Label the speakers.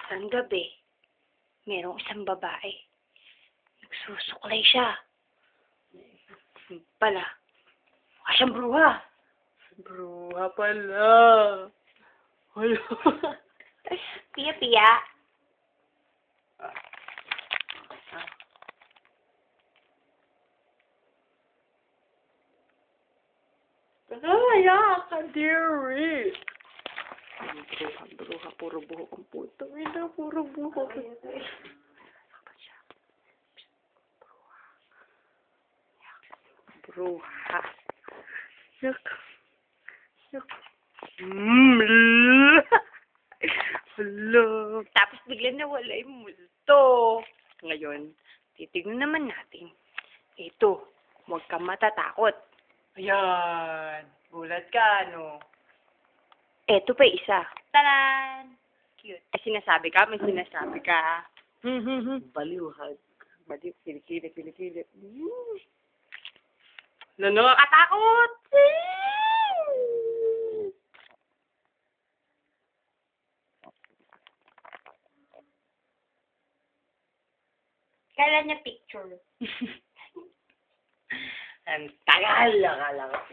Speaker 1: Isang gabi, merong isang babae. Nagsusuklay siya. Pala, mukha siyang bruha.
Speaker 2: Bruha pala. Hala.
Speaker 1: Piya-piya.
Speaker 2: Kaya ka, dearie. Bruha, puro buhok ang puto. Ina, puro buhok. Bruha. Yak. Yak. Hala.
Speaker 1: Tapos biglang nawala yung multo. Ngayon, titignan naman natin. Ito, huwag kang matatakot.
Speaker 2: Ayan. Gulat ka, no?
Speaker 1: Eto pa isa. Taran! Cute. May sinasabi ka.
Speaker 2: Baliwhag. Baliw, kilikili.
Speaker 1: Nakakatakot! Kailan niya picture?
Speaker 2: Ang tagal, akala ko.